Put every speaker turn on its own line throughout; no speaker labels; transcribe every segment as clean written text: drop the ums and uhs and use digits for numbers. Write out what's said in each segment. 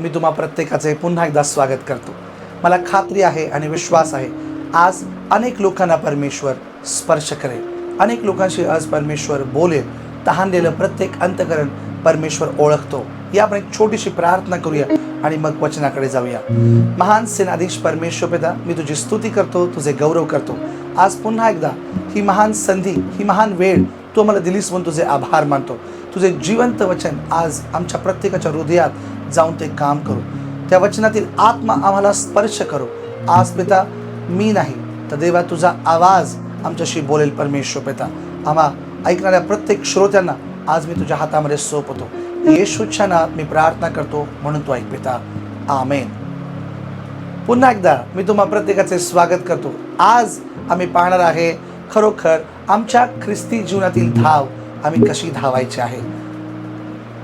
मी तुम्हा प्रत्येकाचे पुन्हा एकदा स्वागत करतो। मला खात्री आहे आणि विश्वास आहे आज अनेक लोकांना परमेश्वर स्पर्श करेल, अनेक लोकांशी आज परमेश्वर बोलेल। तहानलेलं प्रत्येक अंतकरण परमेश्वर ओळखतो। या आपण एक छोटीशी प्रार्थना करूया आणि मग वचनाकडे जाऊया। महान सेनाधीश परमेश्वर पिता, मी तुझी स्तुती करतो, तुझे गौरव करतो। आज पुन्हा एकदा ही महान संधी, ही महान वेळ तू मला दिलीस म्हणून तुझे आभार मानतो। तुझे जिवंत वचन आज आमच्या प्रत्येकाच्या हृदयात जाऊन ते काम करू, त्या वचनातील आत्मा आम्हाला स्पर्श करू। आज पिता मी नाही तर देवा तुझा आवाज आमच्याशी बोलेल। परमेश्वर पिता, आम्हा ऐकणाऱ्या प्रत्येक श्रोत्यांना आज मी तुझ्या हातामध्ये सोपवतो। येशूच्या नावात मी प्रार्थना करतो म्हणून तू ऐक पिता, आमेन। पुन्हा एकदा मी तुम्हा प्रत्येकाचे स्वागत करतो। आज आम्ही पाहणार आहे खरोखर आमच्या ख्रिस्ती जीवनातील धाव आम्ही कशी धावायची आहे।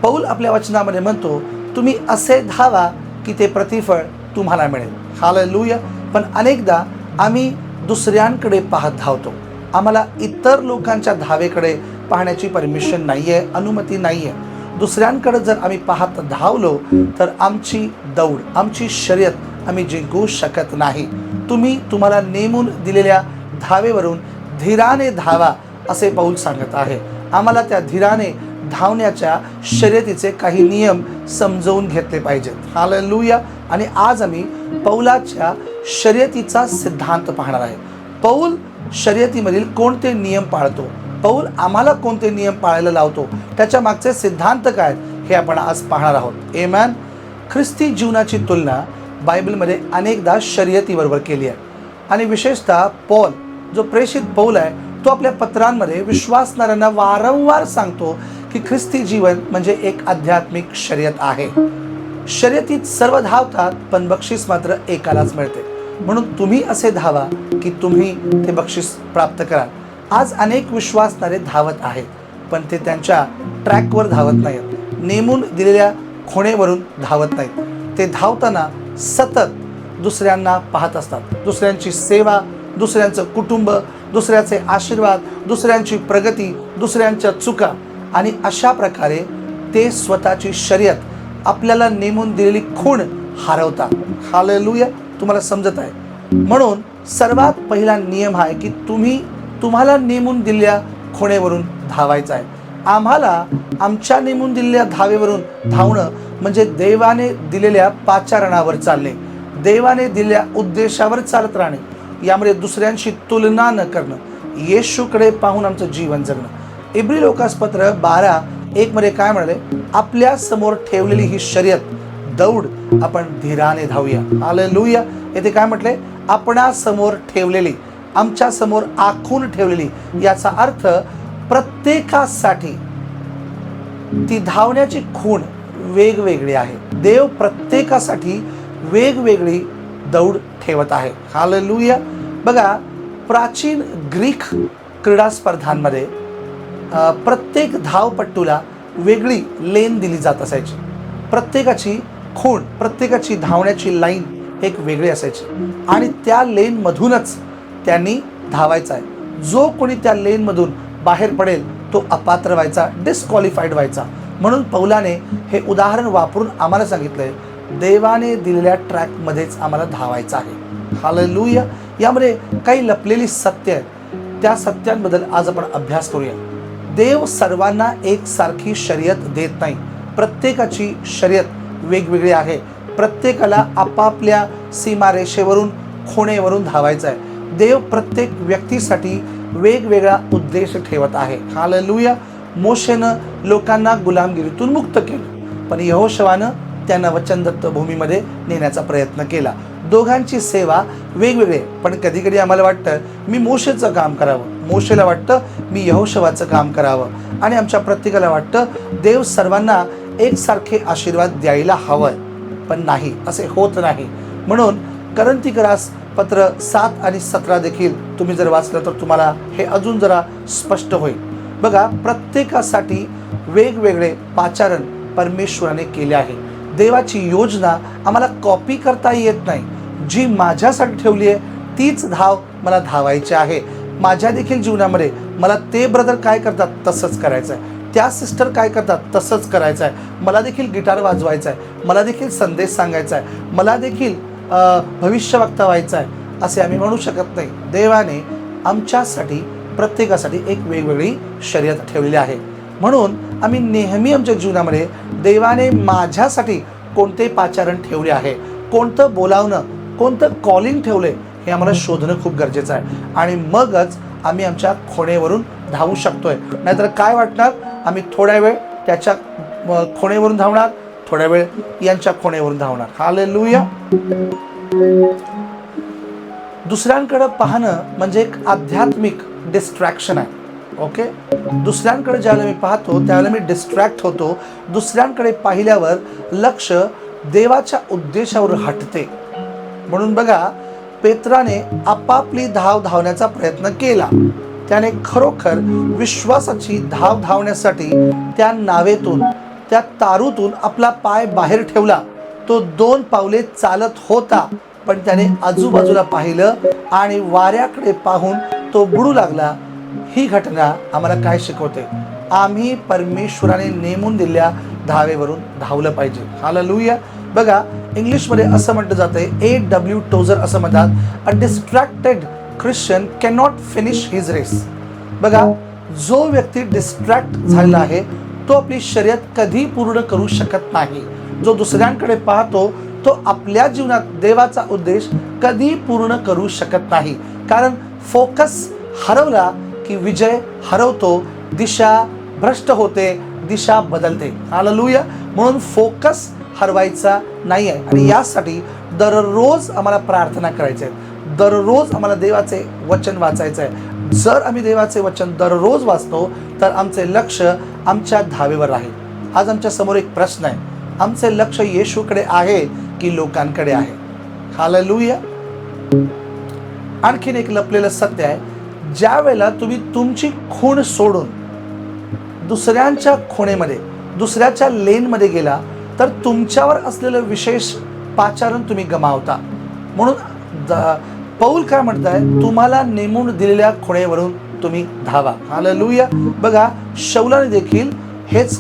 पौल आपल्या वचनामध्ये म्हणतो, तुम्ही असे धावा की ते प्रतिफळ तुम्हाला मिळेल। हालेलुया। पण अनेकदा आम्ही दुसऱ्यांकडे पाहत धावतो, आम्हाला इतर लोकांच्या धावेकडे पाहण्याची परमिशन नाहीये, अनुमती नाहीये। दुसऱ्यांकडे जर आम्ही पाहत धावलो तर आमची दौड, आमची शर्यत आम्ही जिंकू शकत नाही। तुम्ही तुम्हाला नेमून दिलेल्या धावेवरून धीराने धावा असे पौल सांगत आहे। आम्हाला त्या धीराने धावण्याच्या शर्यतीचे काही नियम समजवून घेतले पाहिजेत। हालेलुया। आणि आज आम्ही पौलाच्या शर्यतीचा सिद्धांत पाहणार आहे। पौल शर्यतीमधील कोणते नियम पाळतो, पौल आम्हाला कोणते नियम पाळायला लावतो, त्याच्या मागचे सिद्धांत काय हे आपण आज पाहणार आहोत। आमेन। ख्रिस्ती जीवनाची तुलना बायबलमध्ये अनेकदा शर्यतीबरोबर केली आहे आणि विशेषतः पौल जो प्रेषित पौल आहे तो आपल्या पत्रांमध्ये विश्वासणाऱ्यांना वारंवार सांगतो की ख्रिस्ती जीवन म्हणजे एक आध्यात्मिक शर्यत आहे। शर्यतीत सर्व धावतात पण बक्षीस मात्र एकालाच मिळते, म्हणून तुम्ही असे धावा की तुम्ही ते बक्षीस प्राप्त कराल। आज अनेक विश्वासणारे धावत आहेत पण ते त्यांच्या ट्रॅकवर धावत नाहीत, नेमून दिलेल्या खुणेवरून धावत नाहीत। ते धावताना सतत दुसऱ्यांना पाहत असतात, दुसऱ्यांची सेवा, दुसऱ्यांचं कुटुंब, दुसऱ्याचे आशीर्वाद, दुसऱ्यांची प्रगती, दुसऱ्यांच्या चुका, आणि अशा प्रकारे ते स्वतःची शर्यत आपल्याला नेमून दिलेली खूण हरवतात। हालेलुया। तुम्हाला समजत आहे? म्हणून सर्वात पहिला नियम आहे की तुम्हाला नेमून दिलेल्या खुणेवरून धावायचं आहे। आम्हाला आमच्या नेमून दिलेल्या धावेवरून धावणं म्हणजे देवाने दिलेल्या पाचारणावर चालणे, देवाने दिलेल्या उद्देशावर चालत राहणे, यामध्ये दुसऱ्यांशी तुलना न करणं, येशूकडे पाहून आमचं जीवन जगणं। इब्री लोकासपत्र 12:1 मध्ये काय म्हणाले, आपल्या समोर ठेवलेली ही शर्यत दौड आपण धीराने धावूया। हालेलुया। येथे काय म्हटले, आपणा समोर ठेवलेली, आमच्या समोर आखून ठेवलेली, याचा अर्थ प्रत्येकासाठी ती धावण्याची खूण वेगवेगळी आहे। देव प्रत्येकासाठी वेगवेगळी दौड ठेवत आहे। हालेलुया। बघा, प्राचीन ग्रीक क्रीडा स्पर्धांमध्ये प्रत्येक धावपट्टूला वेगळी लेन दिली जात असायची। प्रत्येकाची खूण, प्रत्येकाची धावण्याची लाईन एक वेगळी असायची आणि त्या लेनमधूनच त्यांनी धावायचा आहे। जो कोणी त्या लेनमधून बाहेर पडेल तो अपात्र व्हायचा, डिस्क्वालिफाईड व्हायचा। म्हणून पौलाने हे उदाहरण वापरून आम्हाला सांगितलंय, देवाने दिलेल्या ट्रॅकमध्येच आम्हाला धावायचं आहे। हालेलुया। यामध्ये काही लपलेली सत्य आहेत, त्या सत्यांबद्दल आज आपण अभ्यास करूया। देव सर्वांना एकसारखी शर्यत देत नाही, प्रत्येकाची शर्यत वेगवेगळी आहे। प्रत्येकाला आपापल्या सीमारेषेवरून, खुणेवरून धावायचं आहे। देव प्रत्येक व्यक्तीसाठी वेगवेगळा उद्देश ठेवत आहे। हालेलुया। मोशेनं लोकांना गुलामगिरीतून मुक्त केलं, पण यहोशवानं त्यांना वचनदत्त भूमीमध्ये नेण्याचा प्रयत्न केला। दोघांची सेवा वेगवेगळी, पण कधी कधी आम्हाला वाटतं मी मोशेचं काम करावं, मोशेला वाटतं मी यहोशवाचं काम करावं, आणि आमच्या प्रत्येकाला वाटतं देव सर्वांना एकसारखे आशीर्वाद द्यायला हवंय, पण नाही, असे होत नाही। म्हणून करंथीकरास पत्र 7 आणि 17 देखील तुम्ही जर वाचलं तर तुम्हाला हे अजून जरा स्पष्ट होईल। बघा, प्रत्येकासाठी वेगवेगळे पाचारण परमेश्वराने केले आहे। देवाची योजना आम्हाला कॉपी करता येत नाही। जी माझ्यासाठी ठेवली आहे तीच धाव मला धावायची आहे। माझ्या देखील जीवनामध्ये मला ते ब्रदर काय करतात तसंच करायचं आहे। त्या सिस्टर काय करतात तसंच करायचं आहे, मला देखील गिटार वाजवायचा आहे, मला देखील संदेश सांगायचा आहे, मला देखील भविष्यवक्ता व्हायचं आहे, असे आम्ही म्हणू शकत नाही. देवाने आमच्यासाठी प्रत्येकासाठी एक वेगवेगळी शर्यत ठेवलेली आहे. म्हणून आम्ही नेहमी आमच्या जीवनामध्ये देवाने माझ्यासाठी कोणते पाचारण ठेवले आहे, कोणतं बोलावणं, कोणतं कॉलिंग ठेवले हे आम्हाला शोधणं खूप गरजेचं आहे. आणि मगच आम्ही आमच्या खोणेवरून धावू शकतोय. नाहीतर काय वाटणार, आम्ही थोड्या वेळ त्याच्या खोणेवरून धावणार, थोड्या वेळ यांच्या खोणेवरून धावणार. हालेलुया. दुसऱ्यांकडे पाहणं म्हणजे एक आध्यात्मिक डिस्ट्रॅक्शन आहे. ओके, दुसऱ्यांकडे ज्यावेळेला मी पाहतो त्यावेळेला मी डिस्ट्रॅक्ट होतो. दुसऱ्यांकडे पाहिल्यावर लक्ष देवाच्या उद्देशावर हटते. म्हणून बघा, पेत्राने आपापली धाव धावण्याचा प्रयत्न केला. त्याने खरोखर विश्वासाची धाव धावण्यासाठी त्या नावेतून, त्या तारूतून आपला पाय बाहेर ठेवला. तो 2 पावले चालत होता, पण त्याने आजूबाजूला पाहिलं आणि वाऱ्याकडे पाहून तो बुडू लागला. ही घटना आम्हाला काय शिकवते? आम्ही परमेश्वराने नेमून दिलेल्या धावेवरून धावलं पाहिजे. हालेलुया. बघा, इंग्लिशमध्ये असं म्हटलं जातंय, A.W. टोझर असं म्हणतात, a distracted Christian can not finish his race. बघा, जो व्यक्ती डिस्ट्रॅक्ट झालेला आहे तो आपली शर्यत कधी पूर्ण करू शकत नाही. जो दुसऱ्यांकडे पाहतो तो आपल्या जीवनात देवाचा उद्देश कधी पूर्ण करू शकत नाही. कारण फोकस हरवला की विजय हरवतो, दिशा भ्रष्ट होते, दिशा बदलते. हालेलुया. म्हणून फोकस हरवायचा नाही आहे. आणि यासाठी दररोज आम्हाला प्रार्थना करायची आहे, दररोज आम्हाला देवाचे वचन वाचायचं आहे. जर आम्ही देवाचे वचन दररोज वाचतो तर आमचे लक्ष आमच्या धावेवर राहील. आज आमच्या समोर एक प्रश्न आहे, आमचे लक्ष येशूकडे आहे की लोकांकडे आहे? हालेलुया. आणखीन एक लपलेलं सत्य आहे, ज्या वेळेला तुम्ही तुमची खूण सोडून दुसऱ्यांच्या खुणेमध्ये, दुसऱ्याच्या लेनमध्ये गेला तर तुमच्यावर असलेलं विशेष पाचारण तुम्ही गमावता. म्हणून पौल काय म्हणताय, तुम्हाला नेमून दिलेल्या खुणेवरून तुम्ही धावा. हालेलुया. बघा, शौलाने देखील हेच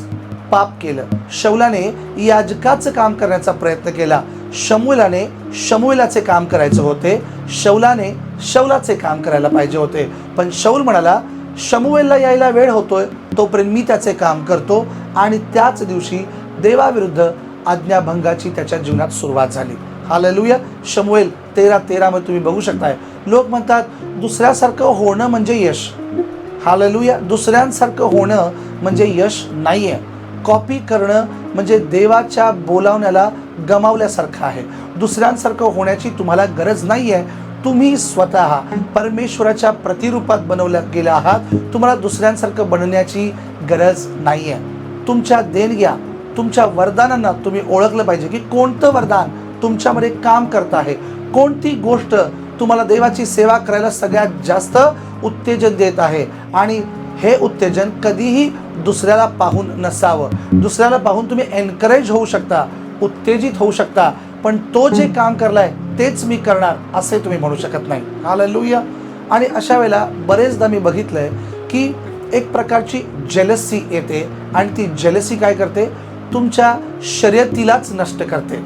पाप केलं. शौलाने याजकाचं काम करण्याचा प्रयत्न केला. शमूएलाचे काम करायचे होते, शौलाने शौलाचे काम करायला पाहिजे होते. पण शौल म्हणाला, शमूएलला यायला वेळ होतोय, तोपर्यंत मी त्याचे काम करतो. आणि त्याच दिवशी देवाविरुद्ध आज्ञाभंगाची त्याच्या जीवनात सुरुवात झाली. हालेलुया. शमूएल 13:13 मध्ये तुम्ही बघू शकताय, लोक म्हणतात दुसऱ्यासारखं होणं म्हणजे यश. हालेलुया. दुसऱ्यांसारखं होणं म्हणजे यश नाहीये. कॉपी करणं म्हणजे देवाच्या बोलावण्याला गमावल्यासारखं आहे. दुसऱ्यांसारखं होण्याची तुम्हाला गरज नाहीये. तुम्ही स्वतः परमेश्वराच्या प्रतिरूपात बनवल्या गेला आहात. तुम्हाला दुसऱ्यांसारखं बनण्याची गरज नाहीये. तुमच्या देणग्या, तुमच्या वरदानांना तुम्ही ओळखलं पाहिजे की कोणतं वरदान तुमच्यामध्ये काम करत आहे, कोणती गोष्ट तुम्हाला देवाची सेवा करायला सगळ्यात जास्त उत्तेजन देत आहे. आणि हे उत्तेजन कधीही दुसऱ्याला पाहून नसावं. दुसऱ्याला पाहून तुम्ही एनकरेज होऊ शकता, उत्तेजित होऊ शकता, पण तो जे काम करलाय तेच मी करणार असे तुम्ही म्हणू शकत नाही. हालेलुया. आणि अशा वेळेला बरेचदा मी बघितलंय की एक प्रकारची जेलसी येते आणि ती जेलसी काय करते, तुमच्या शर्यतीलाच नष्ट करते.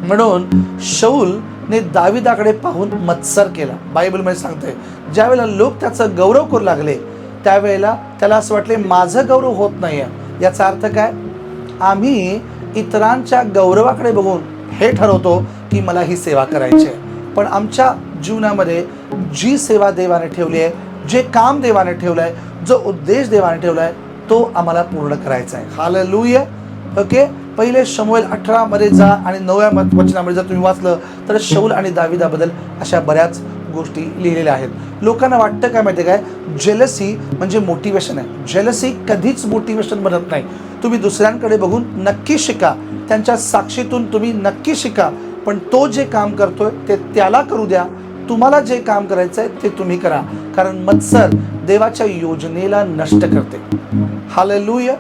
म्हणून शौलने दाविदाकडे पाहून मत्सर केला. बायबलमध्ये सांगते, ज्या वेळेला लोक त्याचं गौरव करू लागले त्यावेळेला त्याला असं वाटले माझं गौरव होत नाहीये. याचा अर्थ काय, आम्ही इतरांच्या गौरवाकडे बघून हे ठरवतो की मला ही सेवा करायची आहे. पण आमच्या जीवनामध्ये जी सेवा देवाने ठेवली आहे, जे काम देवाने ठेवलं आहे, जो उद्देश देवाने ठेवला आहे, तो आम्हाला पूर्ण करायचा आहे. हालेलुया. ओके, पहिले शमूएल 18 मध्ये जा आणि 9व्या वचनामध्ये जर तुम्ही वाचलं तर शौल आणि दाविदाबद्दल अशा बऱ्याच गोष्टी लिहिलेल्या आहेत. लोकांना वाटतं काय माहिती काय, जेलसी म्हणजे मोटिवेशन आहे. जेलसी कधीच मोटिवेशन बनत नाही. तुम्ही दुसऱ्यांकडे बघून नक्की शिका, त्यांच्या साक्षीतून तुम्ही नक्की शिका, पण तो जे काम करतोय ते त्याला करू द्या. तुम्हाला जे काम करायचं आहे ते तुम्ही करा, कारण मत्सर देवाच्या योजनेला नष्ट करते. हालेलुया.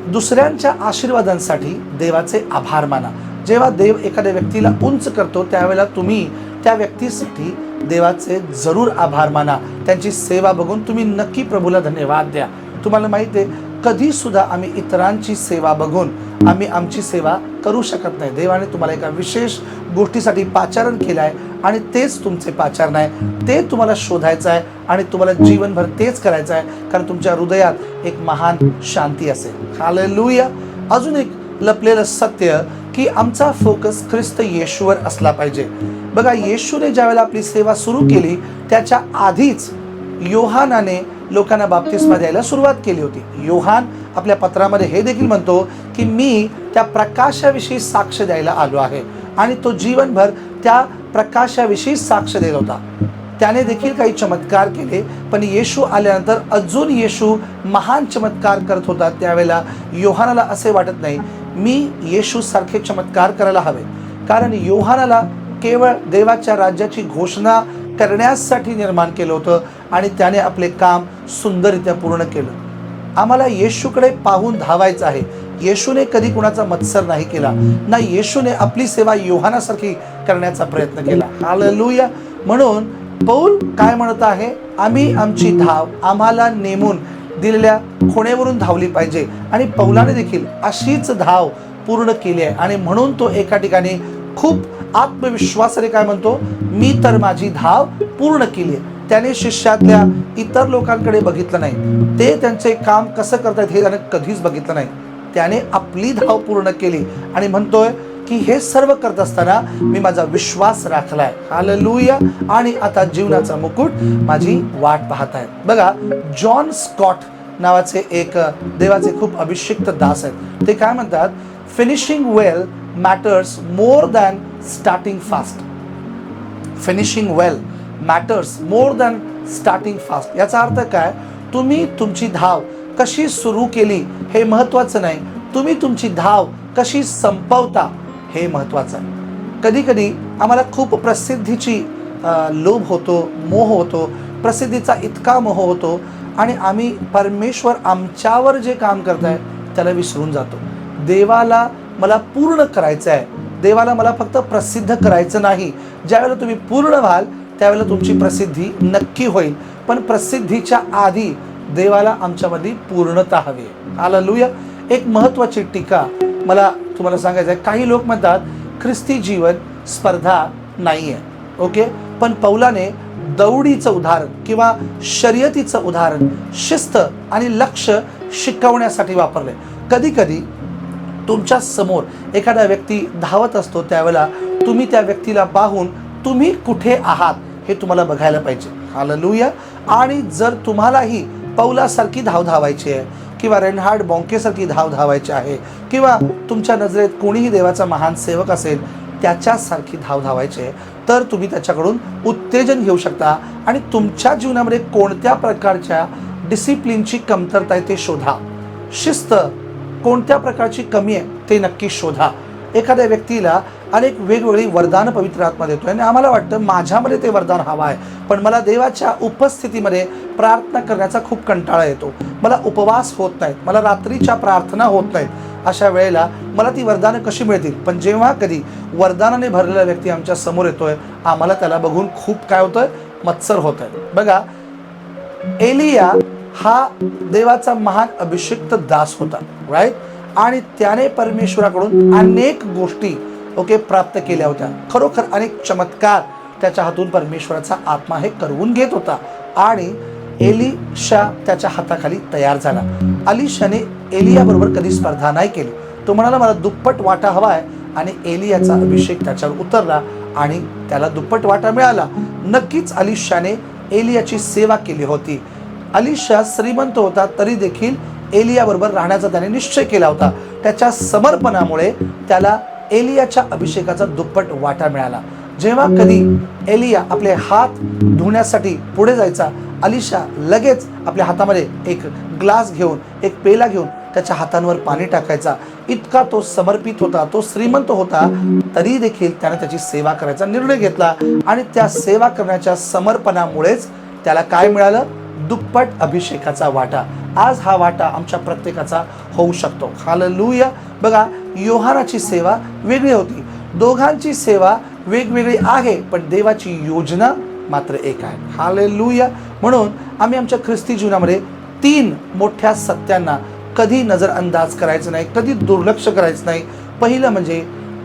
दुसऱ्यांच्या आशीर्वादांसाठी देवाचे आभार माना. जेव्हा देव एखाद्या व्यक्तीला उंच करतो त्यावेळेला तुम्ही त्या व्यक्तीसाठी देवाचे जरूर आभार माना. त्यांची सेवा बघून तुम्ही नक्की प्रभूला धन्यवाद द्या. तुम्हाला माहिती आहे, कधी सुद्धा आम्ही इतरांची सेवा बघून आम्ही आमची सेवा करू शकत नाही. देवाने तुम्हाला एका विशेष गोष्टीसाठी पाचारण केलं आहे आणि तेच तुमचे पाचारण आहे. ते तुम्हाला शोधायचं आहे आणि तुम्हाला जीवनभर तेच करायचं आहे, कारण तुमच्या हृदयात एक महान शांती असेल. हालेलुया. अजून एक लपलेलं सत्य की आमचा फोकस ख्रिस्त येशूवर असला पाहिजे. बघा, येशूने ज्यावेळेला आपली सेवा सुरू केली त्याच्या आधीच योहानाने लोकांना बाप्तिस्मा द्यायला सुरुवात केली होती. योहान आपल्या पत्रामध्ये हे देखील म्हणतो की मी त्या प्रकाशाविषयी साक्ष द्यायला आलो आहे, आणि तो जीवनभर त्या प्रकाशाविषयी साक्ष देत होता. त्याने देखील काही चमत्कार केले, पण येशू आल्यानंतर अजून येशू महान चमत्कार करत होता. त्यावेळेला योहानाला असे वाटत नाही मी येशू सारखे चमत्कार करायला हवे, कारण योहानाला केवळ देवाच्या राज्याची घोषणा करण्यासाठी निर्माण केलं होतं आणि त्याने आपले काम सुंदररित्या पूर्ण केलं. आम्हाला येशूकडे पाहून धावायचं आहे. येशूने कधी कुणाचा मत्सर नाही केला, ना येशूने आपली सेवा योहानासारखी करण्याचा प्रयत्न केला. हालेलुया. म्हणून पौल काय म्हणत आहे, आम्ही आमची धाव आम्हाला नेमून दिलेल्या खुणेवरून धावली पाहिजे, आणि पौलाने देखील अशीच धाव पूर्ण केली आहे. आणि म्हणून तो एका ठिकाणी खूप आत्मविश्वासाने काय म्हणतो, मी तर माझी धाव पूर्ण केली आहे. त्याने शिष्यातल्या इतर लोकांकडे बघितलं नाही, ते त्यांचे काम कसं करतायत हे त्याने कधीच बघितलं नाही. त्याने आपली धाव पूर्ण केली आणि म्हणतोय की हे सर्व करत असताना मी माझा विश्वास राखलाय. हालेलुया. आणि आता जीवनाचा मुकुट माझी वाट पाहत आहे. बघा, जॉन स्कॉट नावाचे एक देवाचे खूप अभिषिक्त दास आहेत. ते काय म्हणतात, finishing well matters more than starting fast. Finishing well matters more than starting fast. याचा अर्थ काय, तुम्ही तुमची धाव कशी सुरू केली हे महत्त्वाचं नाही, तुम्ही तुमची धाव कशी संपवता हे महत्त्वाचं आहे. कधी कधी आम्हाला खूप प्रसिद्धीची लोभ होतो, मोह होतो, प्रसिद्धीचा इतका मोह होतो आणि आम्ही परमेश्वर आमच्यावर जे काम करताय त्याला विसरून जातो. देवाला मला पूर्ण करायचं आहे, देवाला मला फक्त प्रसिद्ध करायचं नाही. ज्यावेळेला तुम्ही पूर्ण व्हाल त्यावेळेला तुमची प्रसिद्धी नक्की होईल, पण प्रसिद्धीच्या आधी देवाला आमच्यामध्ये पूर्णता हवी. हालेलुया. एक महत्त्वाची टीका मला तुम्हाला सांगायचं आहे. काही लोक म्हणतात ख्रिस्ती जीवन स्पर्धा नाही आहे, ओके, पण पौलाने दौडीचं उदाहरण किंवा शर्यतीचं उदाहरण शिस्त आणि लक्ष शिकवण्यासाठी वापरले. कधी कधी तुमच्या समोर एखादा व्यक्ती धावत असतो, त्यावेळेला तुम्ही त्या व्यक्तीला पाहून तुम्ही कुठे आहात हे तुम्हाला बघायला पाहिजे. हालेलुया. आणि जर तुम्हालाही पौलासारखी धाव धावायची आहे किंवा रेनहार्ड बॉन्केसारखी धाव धावायची आहे, किंवा तुमच्या नजरेत कोणीही देवाचा महान सेवक असेल त्याच्यासारखी धाव धावायची आहे, तर तुम्ही त्याच्याकडून उत्तेजन घेऊ शकता आणि तुमच्या जीवनामध्ये कोणत्या प्रकारच्या डिसिप्लिनची कमतरता आहे ते शोधा. शिस्त कोणत्या प्रकारची कमी आहे ते नक्की शोधा. एखाद्या व्यक्तीला अनेक वेगवेगळी वरदान पवित्र आत्मा देतोय आणि आम्हाला वाटतं माझ्यामध्ये ते वरदान हवं आहे, पण मला देवाच्या उपस्थितीमध्ये प्रार्थना करण्याचा खूप कंटाळा येतो, मला उपवास होत नाहीत, मला रात्रीच्या प्रार्थना होत नाहीत. अशा वेळेला मला ती वरदानं कशी मिळतील? पण जेव्हा कधी वरदानाने भरलेला व्यक्ती आमच्या समोर येतोय, आम्हाला त्याला बघून खूप काय होतंय, मत्सर होत आहे. बघा, एलिया हा देवाचा महान अभिषिक्त दास होता, राईट, आणि त्याने परमेश्वराकडून अनेक गोष्टी प्राप्त केल्या होत्या. खरोखर अनेक चमत्कार त्याच्या हातून परमेश्वराचा आत्मा हे करवून घेत होता आणि एलिशा त्याच्या हाताखाली तयार झाला. एलिशाने एलिया बरोबर कधी स्पर्धा नाही केली. तो म्हणाला मला दुप्पट वाटा हवा आहे, आणि एलियाचा अभिषेक त्याच्यावर उतरला आणि त्याला दुप्पट वाटा मिळाला. नक्कीच एलिशाने एलियाची सेवा केली होती. एलिशा श्रीमंत होता तरी देखील एलिया बरोबर राहण्याचा त्याने निश्चय केला होता. त्याच्या समर्पणामुळे त्याला एलियाच्या अभिषेकाचा दुप्पट वाटा मिळाला. जेव्हा कधी एलिया आपले हात धुण्यासाठी पुढे जायचा, एलिशा लगेच आपल्या हातामध्ये एक ग्लास घेऊन, एक पेला घेऊन त्याच्या हातांवर पाणी टाकायचा. इतका तो समर्पित होता, तो श्रीमंत होता, तरी देखील त्याने त्याची सेवा करायचा निर्णय घेतला आणि त्या सेवा करण्याच्या समर्पणामुळेच त्याला काय मिळालं? दुप्पट अभिषेकाचा वाटा. आज हा वाटा आमच्या प्रत्येकाचा होऊ शकतो. हालेलुया. बघा, योहानाची सेवा वेगळी होती, दोघांची सेवा वेगवेगळी आहे, पण देवाची योजना मात्र एक आहे. हालेलुया. म्हणून आम्ही आमच्या ख्रिस्ती जीवनामध्ये 3 मोठ्या सत्यांना कधी नजरअंदाज करायचं नाही, कधी दुर्लक्ष करायचं नाही. पहिलं म्हणजे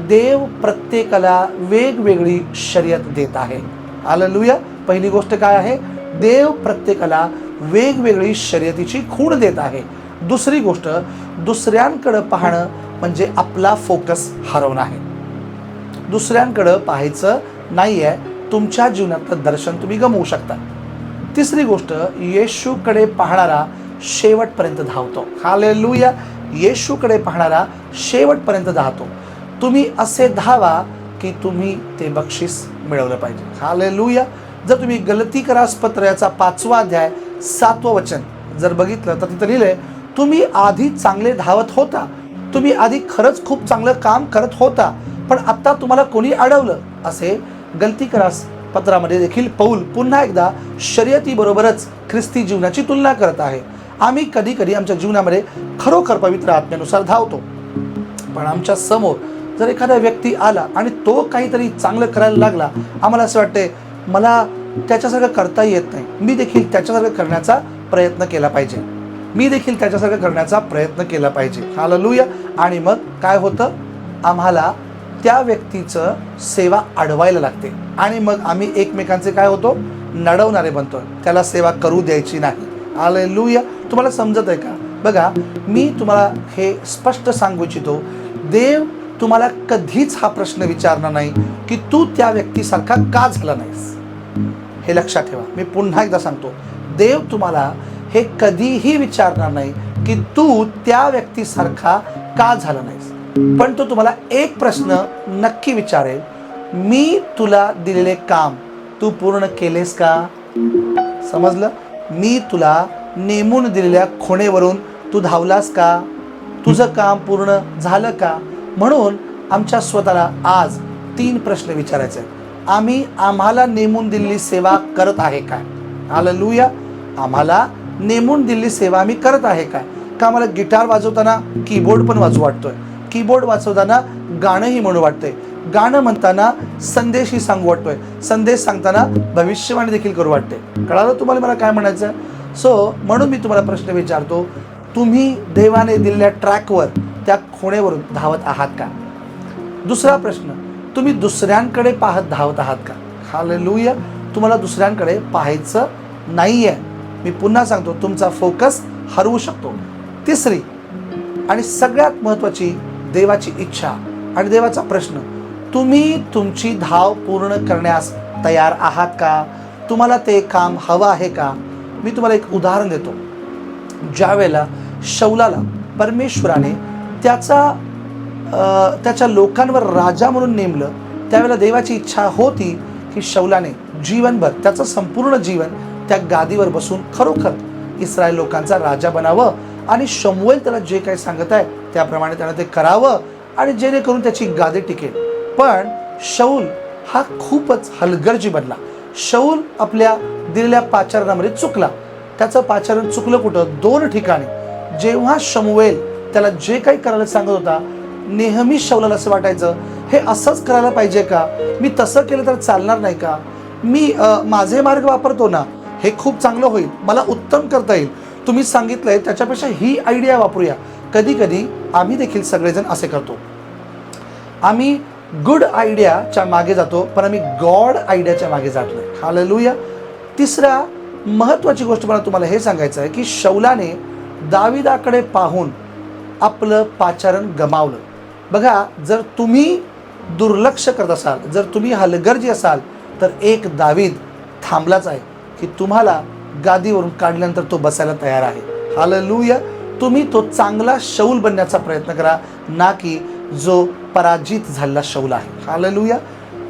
देव प्रत्येकाला वेगवेगळी शर्यत देत आहे. हालेलुया. पहिली गोष्ट काय आहे? देव प्रत्येकाला वेगवेगळी शर्यतीची खूण देत आहे. दुसरी गोष्ट, दुसऱ्यांकडे पाहणं म्हणजे आपला फोकस हरवणं आहे. दुसऱ्यांकडे पाहायचं नाही आहे, तुमच्या जीवनातलं दर्शन तुम्ही गमवू शकता. तिसरी गोष्ट, येशूकडे पाहणारा शेवटपर्यंत धावतो. हालेलुया. येशूकडे पाहणारा शेवटपर्यंत धावतो. तुम्ही असे धावा की तुम्ही ते बक्षीस मिळवलं पाहिजे. हालेलुया. जर तुम्ही गलतीकरास पत्र याचा 5वा अध्याय 7वं वचन जर बघितलं तर तिथं लिहिलंय, तुम्ही आधी चांगले धावत होता, तुम्ही आधी खरंच खूप चांगलं काम करत होता, पण आता तुम्हाला कोणी अडवलं. असे गलतीकरास पत्रामध्ये देखील पौल पुन्हा एकदा शर्यतीबरोबरच ख्रिस्ती जीवनाची तुलना करत आहे. आम्ही कधी कधी आमच्या जीवनामध्ये खरोखर पवित्र आत्म्यानुसार धावतो, पण आमच्या समोर जर एखादा व्यक्ती आला आणि तो काहीतरी चांगलं करायला लागला, आम्हाला असं वाटतंय मला त्याच्यासारखं करता येत नाही, मी देखील त्याच्यासारखं करण्याचा प्रयत्न केला पाहिजे, मी देखील त्याच्यासारखं करण्याचा प्रयत्न केला पाहिजे. हालेलुया. आणि मग काय होतं? आम्हाला त्या व्यक्तीचं सेवा अडवायला लागते आणि मग आम्ही एकमेकांचे काय होतो? नडवणारे बनतो. त्याला सेवा करू द्यायची नाही. हालेलुया. तुम्हाला समजत आहे का? बघा, मी तुम्हाला हे स्पष्ट सांगू इच्छितो, देव तुम्हाला कधीच हा प्रश्न विचारणार नाही की तू त्या व्यक्तीसारखा का झाला नाहीस. हे लक्षात ठेवा. मी पुन्हा एकदा सांगतो, देव तुम्हाला हे कधीही विचारणार नाही की तू त्या व्यक्तीसारखा का झाला नाहीस, पण तो तुम्हाला एक प्रश्न नक्की विचारेल, मी तुला दिलेले काम तू पूर्ण केलेस का? समजलं? मी तुला नेमून दिलेल्या खुणेवरून तू धावलास का? तुझं काम पूर्ण झालं का? म्हणून आमच्या स्वतःला आज 3 प्रश्न विचारायचे आहेत. आम्हाला नेमून दिलेली सेवा करत आहे काय? हालेलुया. आम्हाला नेमून दिलेली सेवा आम्ही करत आहे काय? का आम्हाला गिटार वाजवताना कीबोर्ड पण वाजवू वाटतोय, कीबोर्ड वाजवताना गाणंही म्हणू वाटतंय, गाणं म्हणताना संदेशही सांगू वाटतोय, संदेश सांगताना भविष्यवाणी देखील करू वाटते. कळालं तुम्हाला मला काय म्हणायचं? म्हणून मी तुम्हाला प्रश्न विचारतो, तुम्ही देवाने दिलेल्या ट्रॅकवर, त्या खुणेवरून धावत आहात का? दुसरा प्रश्न, तुम्ही दुसऱ्यांकडे पाहत धावत आहात का? हालेलुया. तुम्हाला दुसऱ्यांकडे पाहायचं नाहीये. मी पुन्हा सांगतो, तुमचा फोकस हरवू शकतो. तिसरी आणि सगळ्यात महत्त्वाची, देवाची इच्छा आणि देवाचा प्रश्न, तुम्ही तुमची धाव पूर्ण करण्यास तयार आहात का? तुम्हाला ते काम हवं आहे का? मी तुम्हाला एक उदाहरण देतो. ज्या वेळेला शौलाला परमेश्वराने त्याच्या लोकांवर राजा म्हणून नेमलं, त्यावेळेला देवाची इच्छा होती की शौलाने जीवनभर, त्याचं संपूर्ण जीवन त्या गादीवर बसून खरोखर इस्रायल लोकांचा राजा बनावं आणि शमूएल त्याला जे काही सांगत आहे त्याप्रमाणे त्यानं ते करावं आणि जेणेकरून त्याची गादी टिकेल. पण शौल हा खूपच हलगर्जी बनला. शौल आपल्या दिलेल्या पाचारणामध्ये चुकला. त्याचं पाचारण चुकलं कुठं? 2 ठिकाणी. जेव्हा शमूएल त्याला जे काही करायला सांगत होता, नेहमी शौलाला असं वाटायचं, हे असंच करायला पाहिजे का? मी तसं केलं तर चालणार नाही का? मी माझे मार्ग वापरतो ना, हे खूप चांगलं होईल, मला उत्तम करता येईल. तुम्ही सांगितलंय त्याच्यापेक्षा ही आयडिया वापरूया. कधी कधी आम्ही देखील सगळेजण असे करतो. आम्ही गुड आयडियाच्या मागे जातो, पण आम्ही गॉड आयडियाच्या मागे जात नाही. हालेलुया. तिसरा महत्त्वाची गोष्ट मला तुम्हाला हे सांगायचं आहे की शौलाने दाविदाकडे पाहून आपलं पाचारण गमावलं. बघा, जर तुम्ही दुर्लक्ष करत असाल, जर तुम्ही हलगर्जी असाल, तर एक दावीद थांबलाच आहे की तुम्हाला गादीवरून काढल्यानंतर तो बसायला तयार आहे. हालेलुया. तुम्ही तो चांगला शौल बनण्याचा प्रयत्न करा, ना की जो पराजित झालेला शौल आहे. हालेलुया.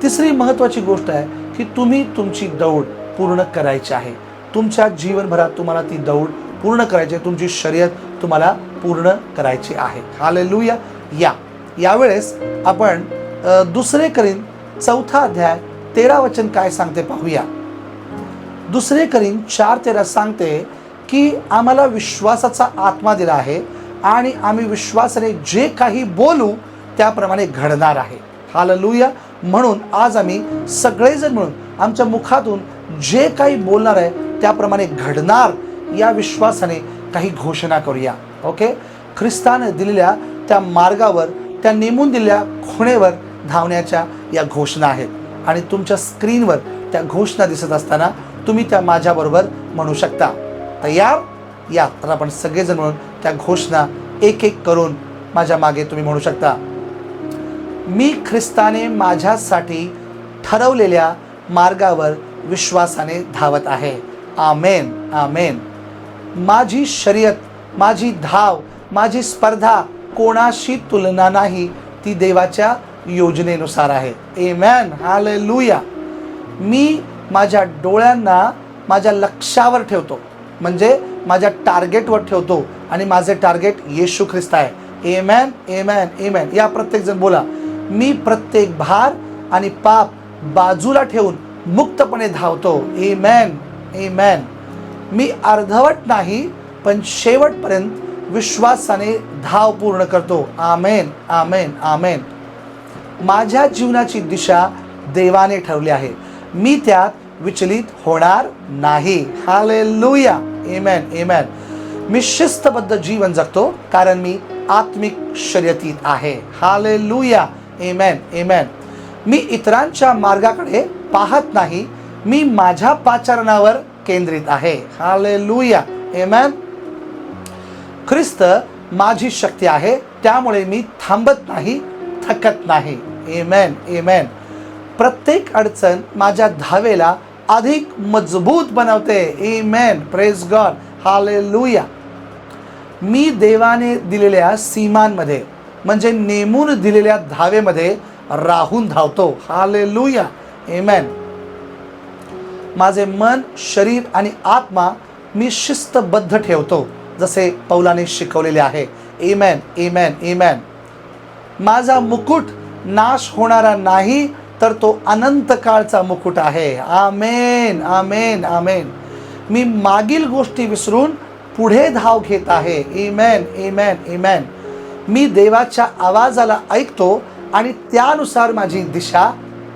तिसरी महत्त्वाची गोष्ट आहे की तुम्ही तुमची दौड पूर्ण करायची आहे. तुमच्या जीवनभरात तुम्हाला ती दौड पूर्ण करायची आहे. तुमची शर्यत तुम्हाला पूर्ण करायची आहे. हालेलुया. यावेळेस आपण 2 करीन 4 अध्याय 13 वचन काय सांगते पाहूया. 2 करीन 4:13 सांगते की आम्हाला विश्वासाचा आत्मा दिला आहे आणि आम्ही विश्वासाने जे काही बोलू त्याप्रमाणे घडणार आहे. हालेलुया. म्हणून आज आम्ही सगळेजण मिळून आमच्या मुखातून जे काही बोलणार आहे त्याप्रमाणे घडणार या विश्वासाने काही घोषणा करूया. ओके, ख्रिस्ताने दिलेल्या त्या मार्गावर, त्या नेमून दिलेल्या खुणेवर धावण्याच्या या घोषणा आहेत. आणि तुमच्या स्क्रीनवर त्या घोषणा दिसत असताना तुम्ही त्या माझ्याबरोबर म्हणू शकता. तयार? या, तर आपण सगळेजण म्हणून त्या घोषणा एक एक करून माझ्या मागे तुम्ही म्हणू शकता. मी ख्रिस्ताने माझ्यासाठी ठरवलेल्या मार्गावर विश्वासाने धावत आहे. आमेन, आमेन. माझी शर्यत, माझी धाव, माझी स्पर्धा कोणाशी तुलना नाही, ती देवाच्या योजनेनुसार आहे. आमेन, हालेलुया. मी माझ्या डोळ्यांना माझ्या लक्ष्यावर ठेवतो, म्हणजे माझ्या टार्गेटवर ठेवतो, आणि माझे टार्गेट येशू ख्रिस्त आहे. आमेन, आमेन, आमेन. या प्रत्येकजण बोला. मी प्रत्येक भार आणि पाप बाजूला ठेवून मुक्तपणे धावतो. आमेन, आमेन. मी अर्धवट नाही, पण शेवटपर्यंत विश्वासाने धाव पूर्ण करतो. आमेन, आमेन, आमेन. माझ्या जीवनाची दिशा देवाने ठरवली आहे. मी त्यात विचलित होणार नाही. हालेलुया, आमेन, आमेन. मी शिस्तबद्ध जीवन जगतो, कारण मी आत्मिक शर्यतीत आहे. हालेलुया, आमेन, आमेन. मी इतरांच्या मार्गाकडे पाहत नाही, मी माझ्या पाचारणावर केंद्रित आहे. हालेलुया, आमेन. ख्रिस्त माझी शक्ती आहे, त्यामुळे मी थांबत नाही, थकत नाही. आमेन, आमेन. प्रत्येक अडचण माझ्या धावेला अधिक मजबूत बनवते. आमेन, प्रेज गॉड, हालेलुया. मी देवाने दिलेल्या सीमांमध्ये, म्हणजे नेमून दिलेल्या धावेमध्ये राहून धावतो. हालेलुया, आमेन. माझे मन, शरीर आणि आत्मा मी शिस्तबद्ध ठेवतो, जसे पौलाने शिकवलेले आहे. आमेन, आमेन, आमेन. माझा मुकुट नाश होणारा नाही, तर तो अनंत काळचा मुकुट आहे. आमेन, आमेन, आमेन. मी मागील गोष्टी विसरून पुढे धाव घेत आहे. आमेन, आमेन, आमेन. मी देवाच्या आवाजाला ऐकतो आणि त्यानुसार माझी दिशा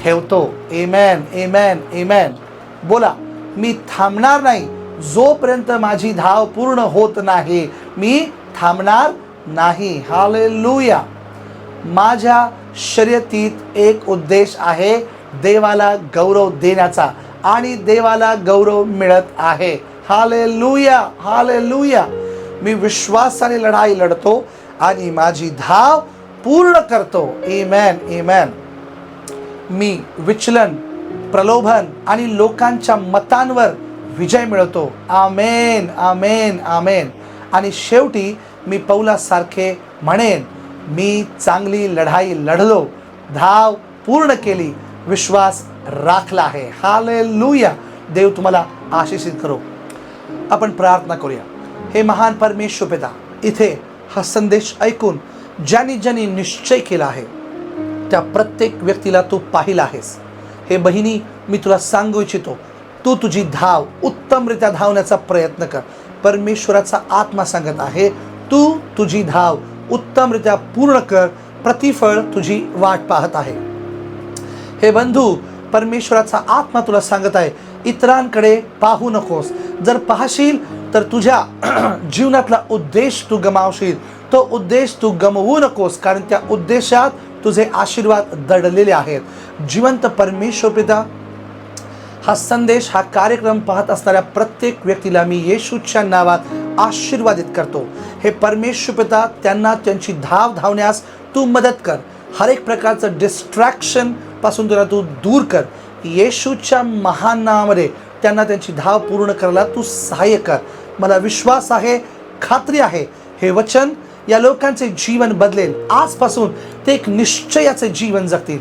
ठेवतो. आमेन, आमेन, आमेन. बोला. मी थांबणार नाही, जोपर्यंत माझी धाव पूर्ण होत नाही. मी थांबणार नाही. हालेलुया. माझ्या शर्यतीत एक उद्देश आहे, देवाला गौरव देण्याचा, आणि देवाला गौरव मिळत आहे. Hallelujah, hallelujah. मी विश्वासाने लढाई लढतो आणि माझी धाव पूर्ण करतो. आमेन, आमेन. मी विचलन, प्रलोभन आणि लोकांच्या मतांवर विजय मिळवतो. आमेन, आमेन, आमेन. आणि शेवटी मी पौलासारखे म्हणेन, मी चांगली लढाई लढलो, धाव पूर्ण केली, विश्वास राखला आहे. हालेलुया. देव तुम्हाला आशीषित करो. आपण प्रार्थना करूया. हे महान परमेश्वर पिता, इथे हा संदेश ऐकून ज्यांनी ज्यांनी निश्चय केला आहे, त्या प्रत्येक व्यक्तीला तू पाहिला आहेस. हे बहिणी, मी तुला सांगू इच्छितो, तू तुझी धाव उत्तमरित्या धावण्याचा प्रयत्न कर. परमेश्वराचा आत्मा सांगत आहे, तू तुझी धाव उत्तमरित्या पूर्ण कर, प्रतिफळ तुझी वाट पाहत आहे. हे बंधू, परमेश्वराचा आत्मा तुला सांगत आहे, इतरांकडे पाहू नकोस. जर पाहशील तर तुझ्या जीवनातला उद्देश तू गमावशील. तो उद्देश तू गमवू नकोस, कारण त्या उद्देशात तुझे आशीर्वाद दडलेले आहेत. जिवंत परमेश्वर पिता, हा संदेश, हा कार्यक्रम पाहत असणाऱ्या प्रत्येक व्यक्तीला मी येशूच्या नावात आशीर्वादित करतो. हे परमेश्वर पिता, त्यांना त्यांची धाव धावण्यास तू मदत कर. हर एक प्रकारचं डिस्ट्रॅक्शन पासून तुला तू दूर कर. येशूच्या महान नावामध्ये त्यांना त्यांची धाव पूर्ण करायला तू सहाय्य कर. मला विश्वास आहे, खात्री आहे, हे वचन या लोकांचे जीवन बदलेल. आजपासून ते एक निश्चयाचे जीवन जगतील.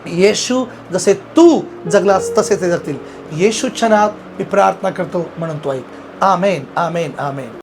येशू जसे तू जगलास तसे ते जगतील. येशूच्या नावात मी प्रार्थना करतो, म्हणून तो ऐक. आमेन, आमेन, आमेन.